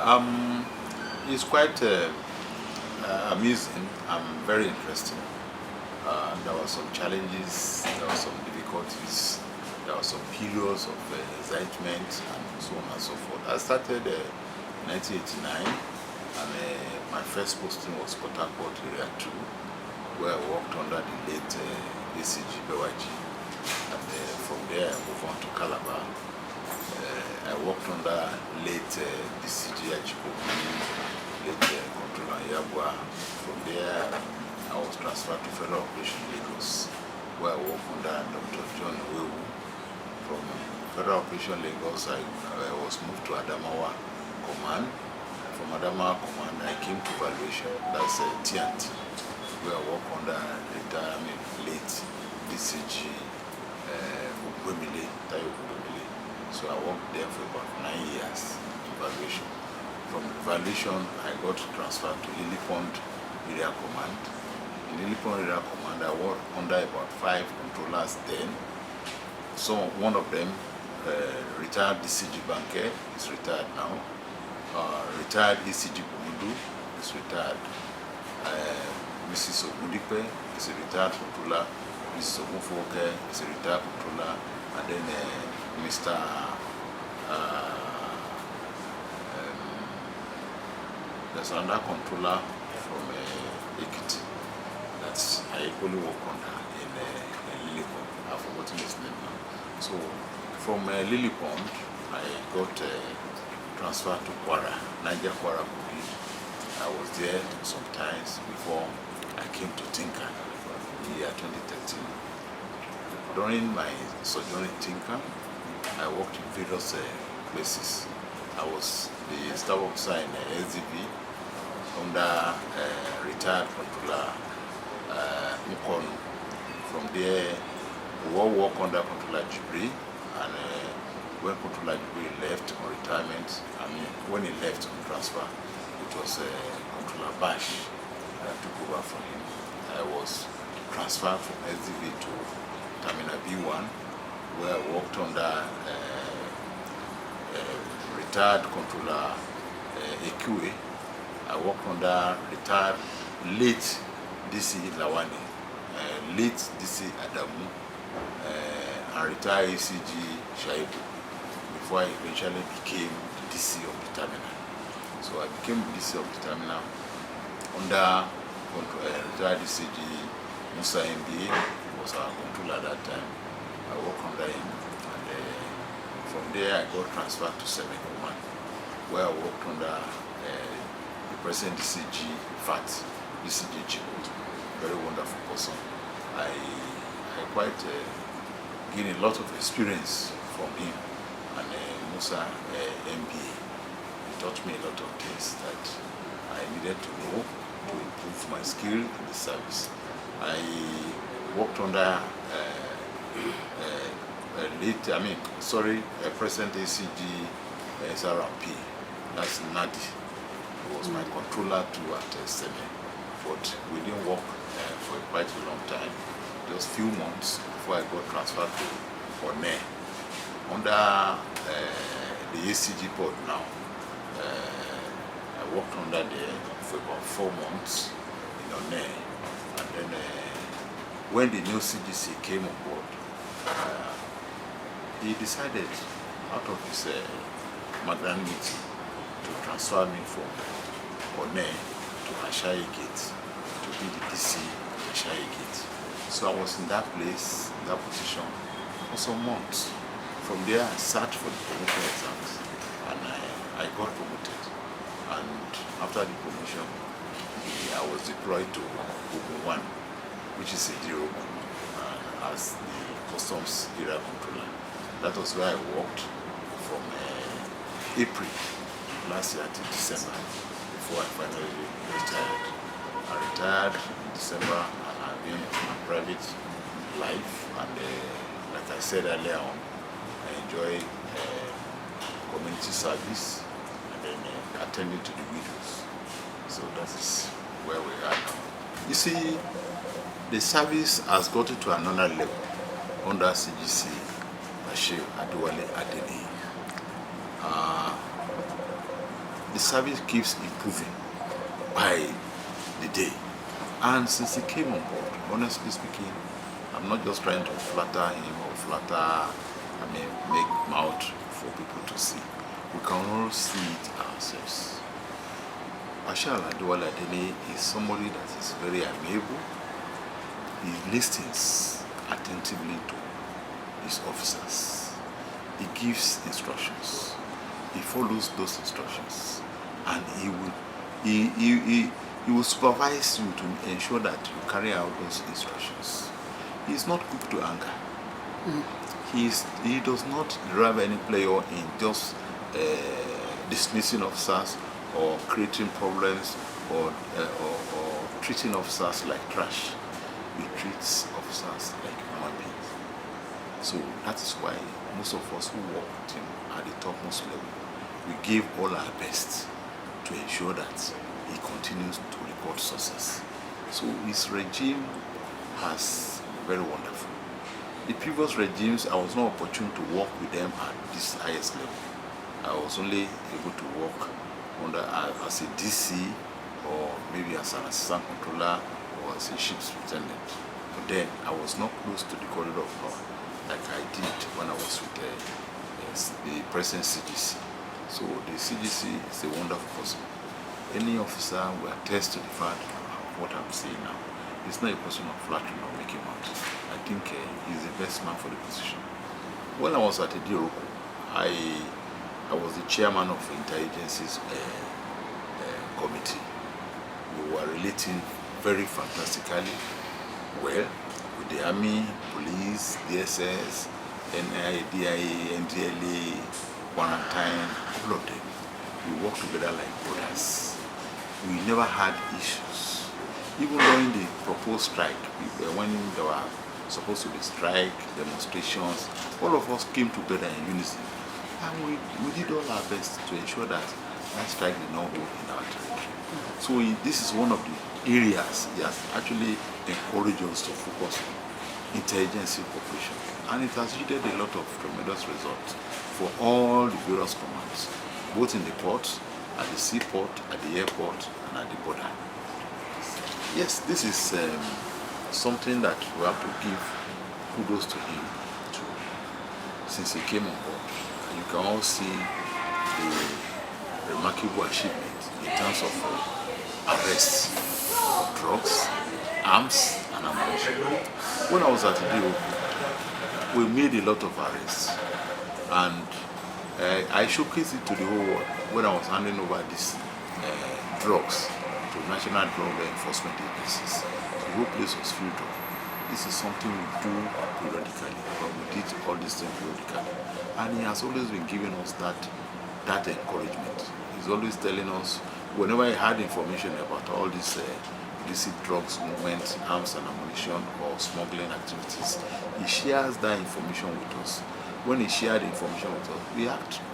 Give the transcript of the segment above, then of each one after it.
It's quite amusing and very interesting. There were some challenges, there were some difficulties, there were some periods of excitement and so on and so forth. I started in 1989 and my first posting was Port Harcourt Area 2, where I worked under the late CGC Adeniyi. And from there I moved on to Calabar. I worked under late CGC Adeniyi, late Controller Yabwa. From there I was transferred to Federal Operation Lagos, where I worked under Dr. John Wewu. From Federal Operation Lagos, I was moved to Adamawa Command. From Adamawa Command, I came to Valuation, that's TNT, where I worked under late DCG Tayo. So I worked there for about 9 years in Valuation. From Valuation, I got transferred to Lily Pond Area Command. In Lily Pond Area Command, I worked under about 5 controllers then. So one of them, retired DCG Banker, is retired now. Retired ECG Bumudu is retired. Mrs. Ogundipe is a retired controller. Mrs. Ogunfoke is a retired controller. And then Mr. There's another controller from Ekiti that I equally work under in Lily Pond. I've forgotten his name now. So from Lily Pond, I got transferred to Kwara, Niger Kwara Kogi. I was there sometimes before I came to Tinker in the year 2013. During my sojourn in Tinker, I worked in various places. I was the staff officer in SDV under retired controller Mukonu. From there, we all worked under Controller Jibri, and when Controller Jibri left on retirement, when he left on transfer, it was Controller Bash that took over from him. I was transferred from SDV to Terminal B1, where I worked under retired Controller Ekwe. I worked under retired late DC Lawani, late DC Adamu, and retired ECG Shaibu, before I eventually became the DC of the terminal. So I became DC of the terminal under retired ECG Musa MBA, was our controller at that time. I worked under him, and from there I got transferred to Seven Command, where I worked under the present DCG FAT, DCG Chico, very wonderful person. I quite gained a lot of experience from him, and Musa MBA. He taught me a lot of things that I needed to know to improve my skill in the service. I worked under President ACG SRP, that's Nadi. He was my controller too at Seme, but we didn't work for quite a long time, just few months before I got transferred to One. Under the ACG board now, I worked under there for about 4 months in One, and then when the new CGC came on board, he decided out of his magnanimity to transfer me from One to Ashayi Gate, to be the DC Ashayi Gate. So I was in that place, in that position, for some months. From there I sat for the promotion exams, and I got promoted. And after the promotion, I was deployed to Ogun 1, which is a zero as the customs area controller. That was where I worked from April last year to December, before I finally retired. I retired in December, and I've been in my private life, and like I said earlier on, I enjoy community service and then attending to the widows. So that is where we are now. You see, the service has gotten to another level under CGC Adewale Adeniyi. the service keeps improving by the day. And since he came on board, honestly speaking, I'm not just trying to flatter him or make mouth for people to see. We can all see it ourselves. Adewale Adeniyi is somebody that is very amiable. He listens attentively to his officers. He gives instructions. He follows those instructions, and he will supervise you to ensure that you carry out those instructions. He is not quick to anger. He does not derive any pleasure in just dismissing officers or creating problems or treating officers like trash. He treats officers like human beings. So that is why most of us who work with him at the topmost level, we give all our best to ensure that he continues to record success. So his regime has been very wonderful. The previous regimes, I was not opportune to work with them at this highest level. I was only able to work under as a DC or maybe as an assistant controller or as a ship's lieutenant. But then I was not close to the corridor of power like I did when I was with the present CGC. So the CGC is a wonderful person. Any officer will attest to the fact of what I'm saying now. It's not a question of flattering or making out. I think he's the best man for the position. When I was at the Diroko, I was the chairman of the Interagencies committee. We were relating very fantastically well with the Army, Police, DSS, NIA, DIA, NDLA, Maritime, all of them. We worked together like brothers. We never had issues. Even during the proposed strike, when there were supposed to be strike, demonstrations, all of us came together in unison. And we did all our best to ensure that that strike did not hold in our territory. So this is one of the areas he has actually encouraged us to focus on, interagency cooperation. And it has yielded a lot of tremendous results for all the various commands, both in the ports, at the seaport, at the airport, and at the border. Yes, this is something that we have to give kudos to him since he came on board. And you can all see the remarkable achievement in terms of arrests of drugs, arms, and ammunition. When I was at the DO, we made a lot of arrests, and I showcased it to the whole world when I was handing over these drugs to national drug enforcement agencies. The whole place was filled up. This is something we do periodically, but we did all these things periodically. And he has always been giving us that encouragement. He's always telling us, whenever he had information about all these illicit drugs movement, arms and ammunition, or smuggling activities, he shares that information with us. When he shared the information with us,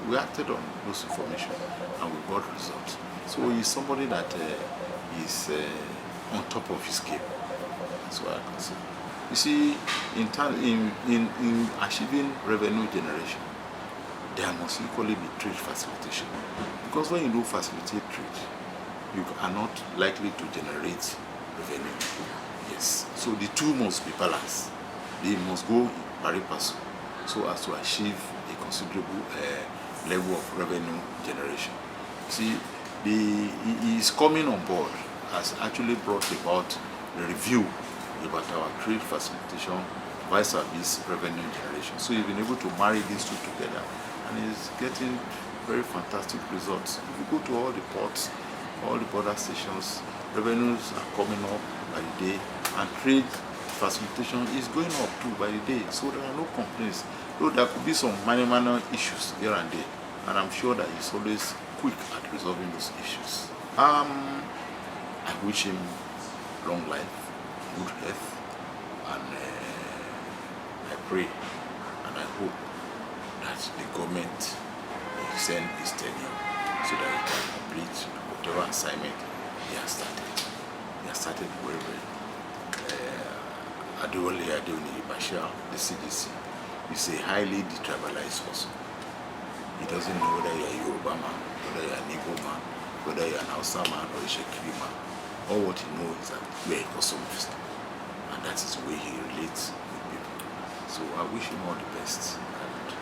we acted on those information and we got results. So he's somebody that is on top of his game. That's what I can say. You see, in achieving revenue generation, there must equally be trade facilitation. Because when you do facilitate trade, you are not likely to generate revenue. Yes. So the two must be balanced. They must go pari passu so as to achieve a considerable level of revenue generation. See, his coming on board has actually brought about a review about our trade facilitation vis-a-vis revenue generation. So he's been able to marry these two together, and he's getting very fantastic results. If you go to all the ports, all the border stations, revenues are coming up by the day, and trade facilitation is going up too by the day. So there are no complaints. Though there could be some minor issues here and there, and I'm sure that he's always quick at resolving those issues. I wish him long life, good health, and I pray and I hope that the government will extend his tenure so that he can complete whatever assignment he has started. He has started very well. Adewale Adeniyi, the CGC, is a highly detribalized person. He doesn't know whether you're a Yoruba man, whether you're an Igbo man, whether you're an Hausa man or a Shekiri man. All what he knows is that you're a custom officer. And that is the way he relates with people. So I wish him all the best. And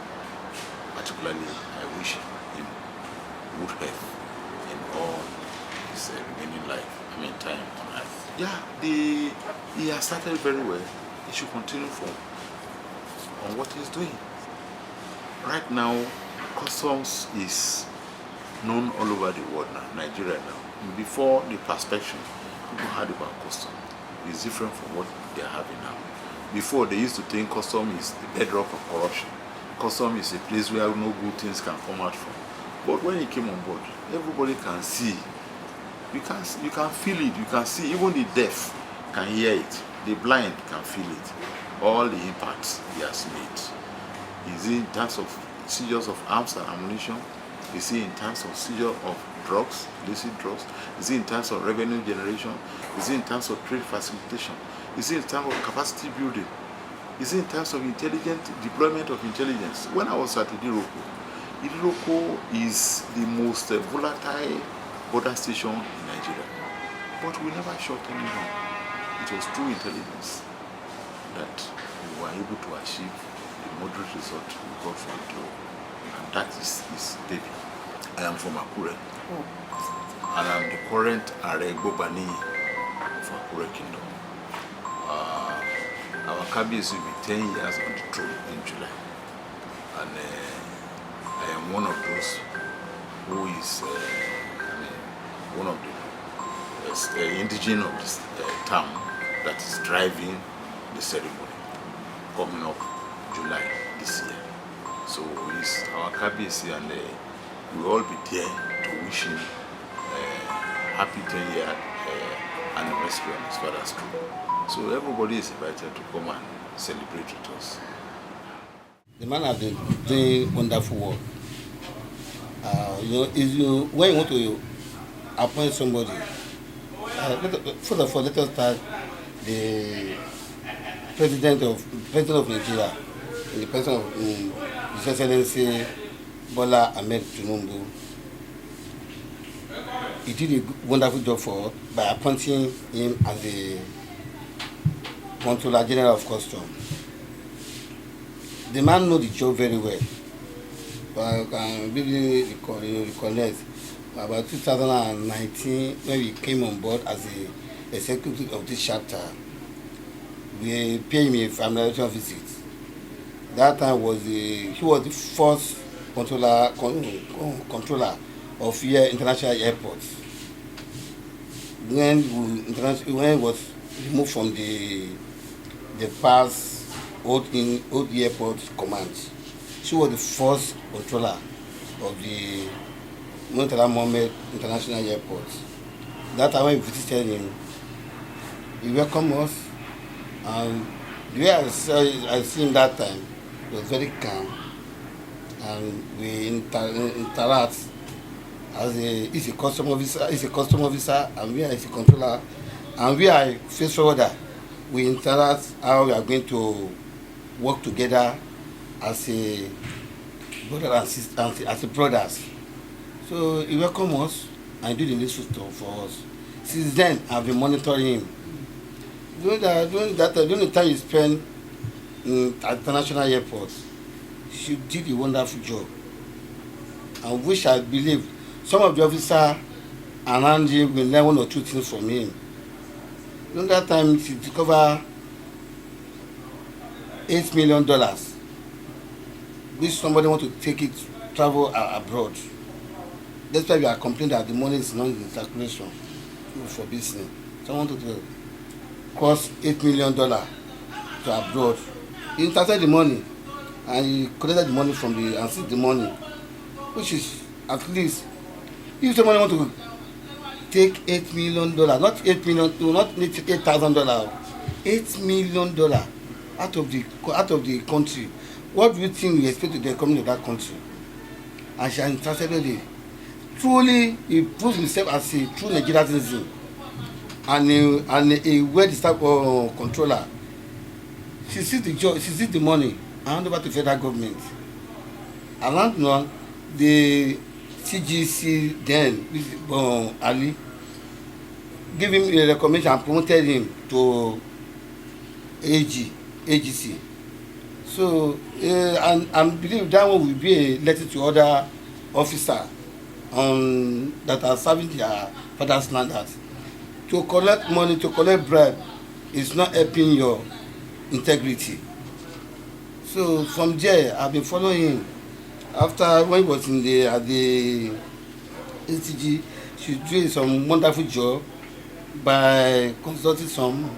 particularly, I wish him good health in all his remaining life, time on earth. Yeah, he has started very well. He should continue on what he's doing. Right now, customs is known all over the world now, Nigeria now. Before the perspection, people heard about custom. It's different from what they are having now. Before, they used to think custom is the bedrock of corruption. Custom is a place where no good things can come out from. But when he came on board, everybody can see. You can feel it. You can see. Even the deaf can hear it. The blind can feel it. All the impacts he has made. Is it in terms of seizures of arms and ammunition? Is it in terms of seizure of drugs, illicit drugs? Is it in terms of revenue generation? Is it in terms of trade facilitation? Is it in terms of capacity building? Is it in terms of intelligent deployment of intelligence? When I was at Idiroko is the most volatile border station in Nigeria. But we never shot anyone. It was through intelligence that we were able to achieve the moderate result we got from Idiroko. And that is David. I am from Akure. And I'm the current Aregbobani of Akure Kingdom. Our cabinet will be 10 years on the throne in July. And I am one of those who is one of the indigenous of this town that is driving the ceremony coming up July this year. So it's our cabinet and we will all be there to wish him happy 10-year anniversary on his father's throne. So everybody is invited to come and celebrate with us. The man has been doing wonderful work. When you want to appoint somebody, first of all, let us start the president of Nigeria, in the person of His Excellency Bola Ahmed Tinubu. He did a wonderful job for us by appointing him as the Controller General of Customs. The man knows the job very well. But I can really reconnect about 2019 when we came on board as the executive of this chapter. We paid him a familiarity visit. That time he was the first controller of international airports. When he was removed from the past old airport command, she was the first controller of the Murtala Mohammed International Airport. That time when we visited him, he welcomed us, and the way I see him that time, he was very calm, and we interact as he's a custom officer, and we are a controller, and we are face forwarder. We interact how we are going to work together as a brother and sister, as a brothers. So he welcomed us and did the necessary for us. Since then, I've been monitoring him. During the time he spent at international airports, she did a wonderful job. And which I believe some of the officers around him will learn one or two things from him. During that time, she discovered $8 million, which somebody want to take it, travel abroad. That's why we are complaining that the money is not in circulation for business. Someone to cost $8 million to abroad. He intercepted the money and he collected the money from and seized the money, which is at least, if somebody want to take $8 million, not $8 million, not $8,000, $8 million out of the country. What do you think we expect to the economy of that country? And she intercepted it. Truly, he proves himself as a true Nigerian citizen and a well-established controller. She sees the job, she sees the money, and hand over to federal government. Around now, the CGC then, Ali, give him a recommendation and promoted him to AGC. So and believe that one will be a letter to other officers that are serving their father's land. To collect money, to collect bribe is not helping your integrity. So from there, I've been following him. After when he was at the ATG, she did some wonderful job by consulting some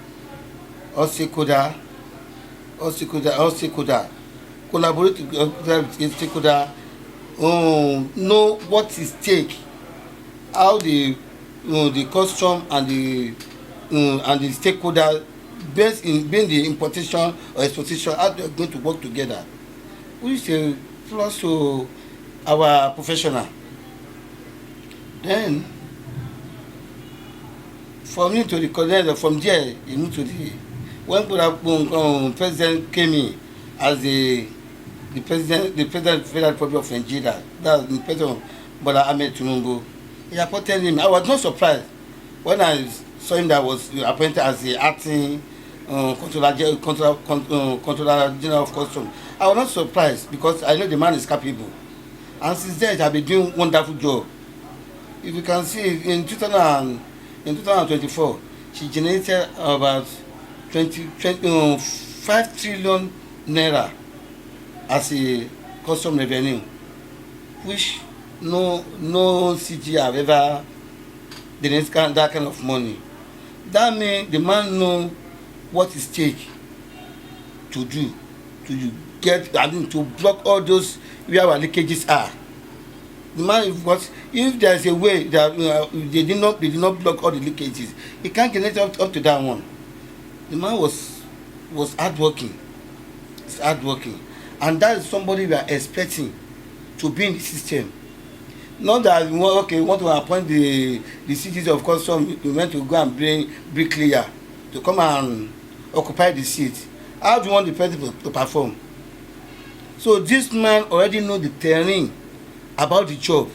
stakeholder, collaborate with stakeholder, know what is stake, how the custom and the stakeholder based in being the importation or exportation, how they are going to work together, which is plus to our professional. Then from me to the college, from there he moved to the when president came in as the president of the Federal Republic of Nigeria, that's the president Bola Ahmed Tinubu. He appointed him. I was not surprised when I saw him that was appointed as the acting Controller General of Customs. I was not surprised because I know the man is capable, and since then he has been doing wonderful job. If you can see in 2024, she generated about 5 trillion naira as a custom revenue, which no CG have ever generated that kind of money. That means the man know what it takes to do, to block all those where our leakages are. The man, because if there is a way that they did not block all the leakages, he can't generate up to that one. The man was hardworking. It's hardworking, and that is somebody we are expecting to be in the system. Not that we want to appoint the CGC of Custom. We want to go and bring bricklayer to come and occupy the seat. How do you want the president to perform? So this man already know the terrain about the job,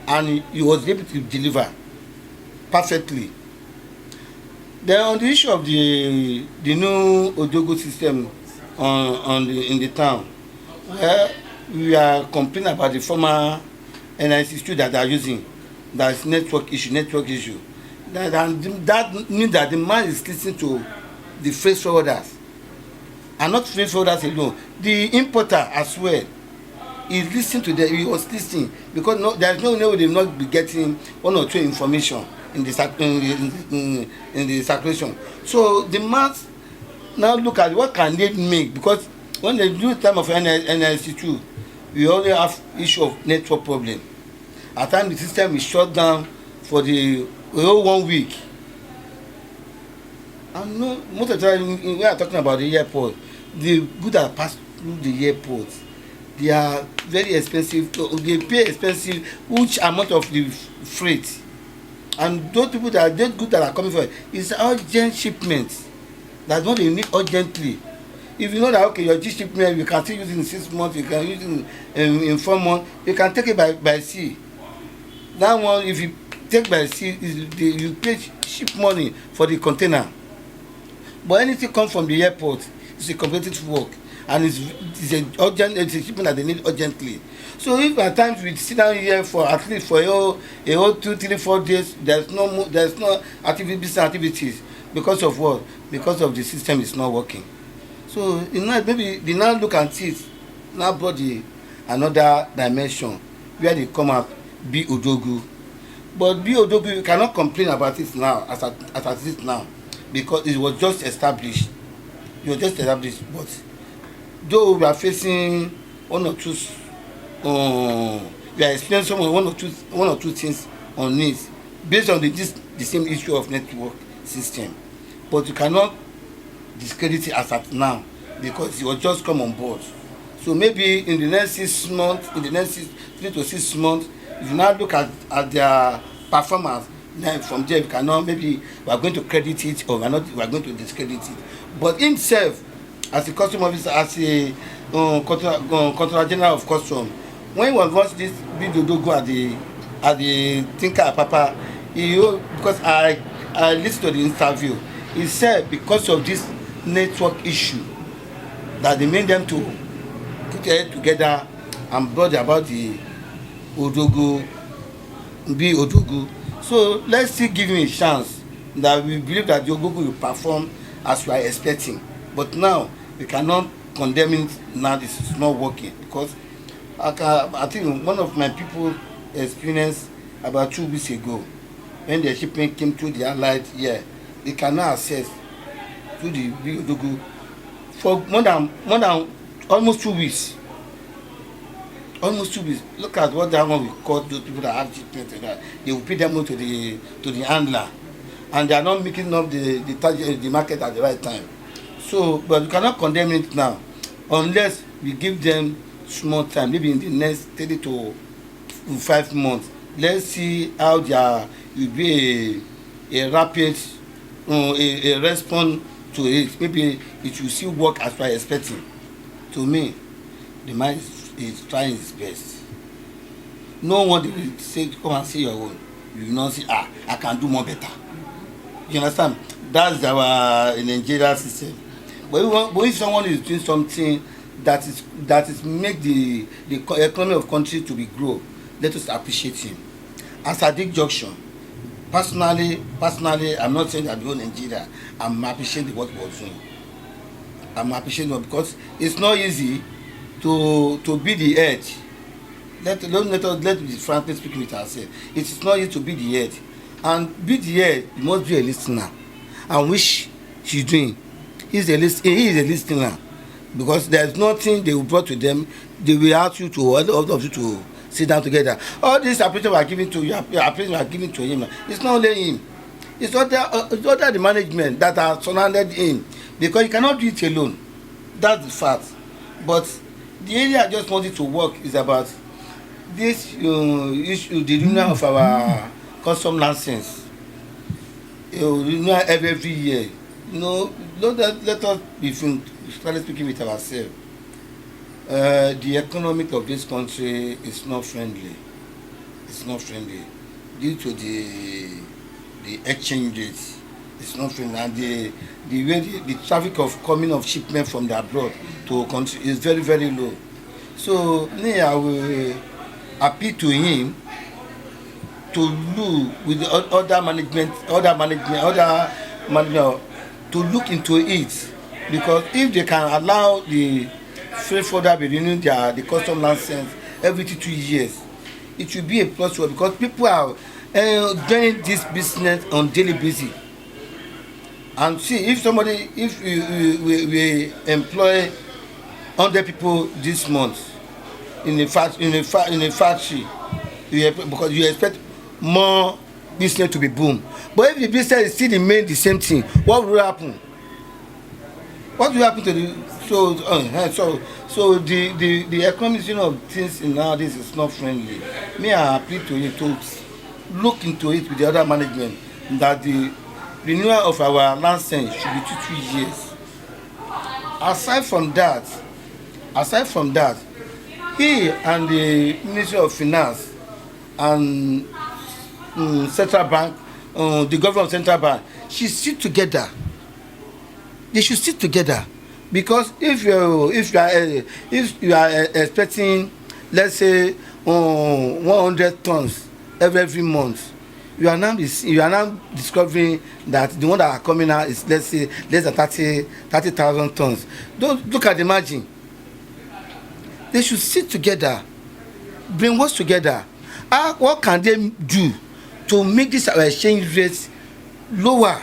and he was able to deliver perfectly. Then on the issue of the new Odogo system in the town, where we are complaining about the former NIC that they are using, that's network issue. That means that the man is listening to the freight forwarders, and not freight forwarders alone, the importer as well. He listened to them. He was listening because there is no way they will not be getting one or two information in the circulation. So the man now look at what can they make, because when they do time of NIC2, we only have issue of network problem. At times the system is shut down for the whole 1 week. And most of the time we are talking about the airport, the goods that pass through the airport, they are very expensive. They pay expensive huge amount of the freight, and those goods that are coming for it is urgent shipments. That's what they need urgently. If you know that your G shipment you can still use it in 6 months, you can use it in 4 months, you can take it by sea. That one, if you take by sea, you pay ship money for the container. But anything come from the airport, it's a competitive work, and it's a shipment that they need urgently. So if at times we sit down here for at least for a whole 2, 3, 4 days, there's no business activities because of what? Because of the system is not working. So maybe they now look at it, now brought another dimension where they come up, be Odogu. But be Odogu, you cannot complain about it now as it is now, because it was just established. But though we are facing one or two, we are experiencing one or two things on this based on the same issue of network system. But you cannot discredit it as at now, because it was just come on board. So maybe in the next 6 months, in the next 3 to 6 months, if you now look at their performance, then from there we cannot, maybe we are going to credit it or we are going to discredit it. But himself, as a custom officer, as a Controller General of Custom, when he was watching this video logo at the Tinker Papa, because I listened to the interview, he said because of this network issue that they made them to put their head together and brought about the Odogu. So let's still give him a chance, that we believe that the Odogu will perform as we are expecting. But now we cannot condemn it now. This is not working, because I think one of my people experienced about 2 weeks ago when the shipment came to the Allied here. They cannot access to the Odogu for more than almost 2 weeks. Almost 2 weeks. Look at what that one we caught those people that have shipment. They will pay them to the handler, and they are not making up the market at the right time. So, but we cannot condemn it now unless we give them small time, maybe in the next 3 to 5 months. Let's see how there will be a rapid a response to it. Maybe it will still work as we are expecting. To me, the man is trying his best. No one will say, come and see your own. You will not say, I can do more better. You understand? That's our Nigeria system. But if someone is doing something that is make the economy of country to be grow, let us appreciate him. As a big junction, personally, I'm not saying that the whole Nigeria, I'm appreciating what he was doing. I'm appreciating it because it's not easy to be the edge. Let me frankly speaking with ourselves. It is not easy to be the edge. And be the edge, you must be a listener. And which he's doing. He is a listener. Because there's nothing they will brought to them. They will ask you to, all of you to sit down together. All these appraisals are given to you, appraisals are given to him. It's not only him. It's other the management that are surrounded him. Because he cannot do it alone. That's the fact. But the area I just wanted to work is about this issue, the renewal of our custom license. Renewal every year. Let us be started speaking with ourselves. The economic of this country is not friendly. It's not friendly due to the exchange rate. It's not friendly, and the way the traffic of coming of shipment from the abroad to country is very, very low. So I will appeal to him to look with the other management to look into it, because if they can allow the freight forwarder be renewing the custom license every 2 years, it will be a plus, because people are doing this business on daily basis. And see, if we employ 100 people this month in a factory, because you expect more business to be boom. But if the business is still remain the same thing, what will happen? What will happen to the economic of things nowadays is not friendly. I appeal to you to look into it with the other management, that the renewal of our license should be 2 years. Aside from that, he and the Ministry of Finance and Central Bank, the government of Central Bank, should sit together. They should sit together, because if you are expecting, let's say, 100 tons every month, you are now discovering that the one that are coming out is, let's say, less than 30,000 tons. Don't look at the margin. They should sit together, brainwash together. What can they do to make this exchange rate lower?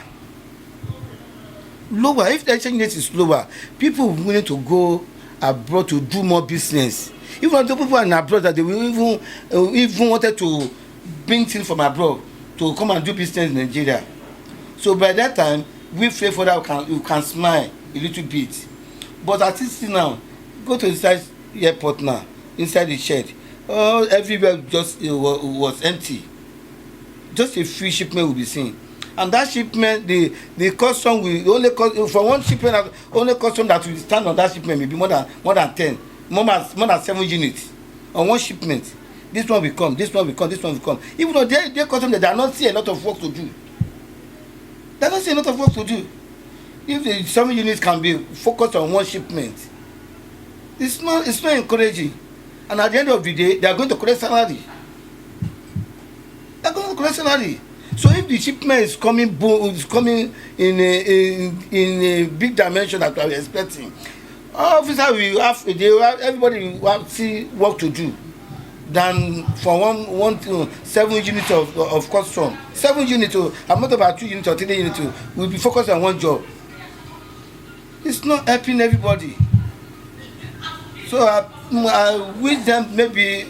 If the exchange rate is lower, people will be willing to go abroad to do more business. Even the people in abroad that they will even wanted to bring things from abroad to come and do business in Nigeria. So by that time, we feel for that we can smile a little bit. But at least now, go to inside airport now, inside the shed, everywhere just was empty. Just a few shipment will be seen. And that shipment, the custom will only for one shipment, only custom that will stand on that shipment may be more than 10, more than 7 units on one shipment. This one will come, this one will come, this one will come. Even though they custom, they are not seeing a lot of work to do. They are not seeing a lot of work to do. If the 7 units can be focused on one shipment, it's not encouraging. And at the end of the day, they are going to collect salary. They are going to collect salary. So if the shipment is coming in a big dimension that we are expecting, officer will have everybody will have see work to do than for one 7 units of custom. 7 units, I'm not about 2 units or 3 units, will be focused on one job. It's not helping everybody. So I wish them maybe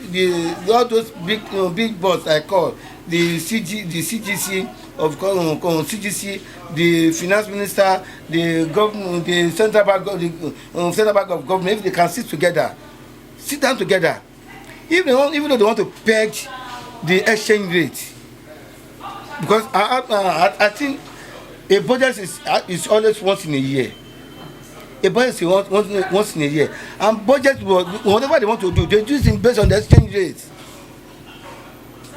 all those big boss I call the CGC of CGC, the finance minister, the government, the central bank of government, if they can sit down together, even though they want to peg the exchange rate, because I think a budget is always once in a year. A budget is once in a year, and budget, whatever they want to do, they do it based on the exchange rate.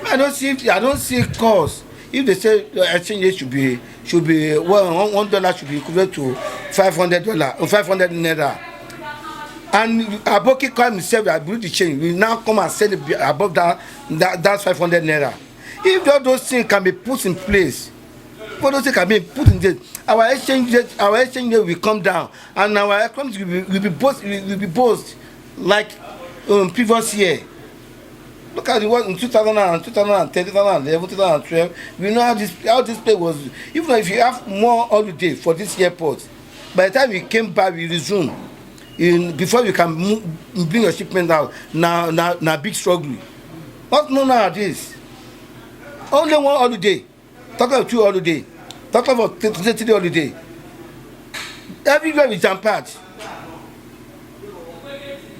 I don't see cause if they say the exchange rate should be $1 should be equivalent to $500 or 500 naira, and Aboki come himself that build the change will now come and sell it above that 500 naira. If all those things can be put in place, our exchange rate will come down, and our economy will be boosted like previous year. Look at the one in 2010, 2011, 2012. We know how this place was. Even if you have more holiday for this airport, by the time we came back, we resume. Before you can bring your shipment out, now big struggle. Not nowadays. Only one holiday. Talk about 2 holiday. Talk about 3 holiday. Everywhere we jump out.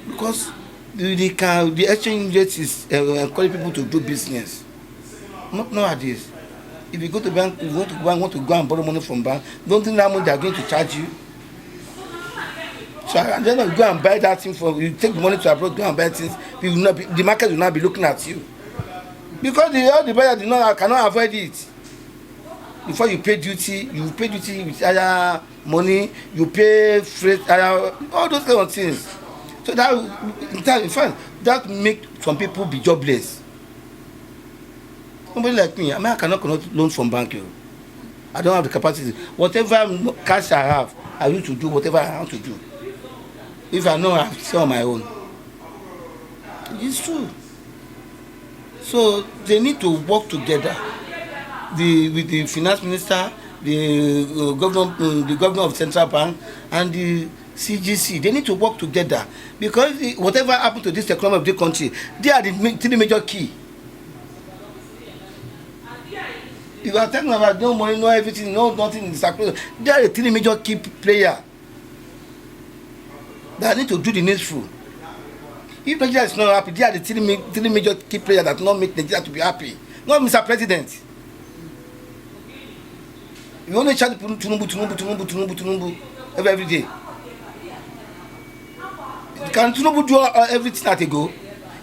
Because the exchange rate is encouraging people to do business. Not nowadays. If you go to bank, you want to go and borrow money from bank, don't think that money they are going to charge you. So and then you go and buy that thing you take the money to abroad, go and buy things, the market will not be looking at you. Because all the buyers cannot avoid it. Before you pay duty with higher money, you pay freight, all those kind of things. So that in fact that make some people be jobless. Somebody like me, I cannot loan from bank. I don't have the capacity. Whatever cash I have, I need to do whatever I want to do. If I know I have to sell on my own. It's true. So they need to work together. With the finance minister, the governor of central bank, and the CGC, they need to work together, because whatever happened to this economy of the country, they are the 3 major key. If you are talking about no money, no everything, no nothing in the circulation, they are the 3 major key player that need to do the needful. If Nigeria is not happy, they are the 3 major key players that not make Nigeria to be happy. Not Mr. President. You only chant Tinubu every day. Can Tinubu do everything at a go?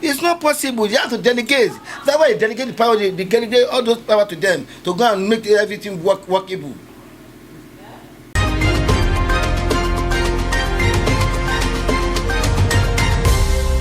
It's not possible. You have to delegate. That's why you delegate the power. They delegate all those power to them to go and make everything workable.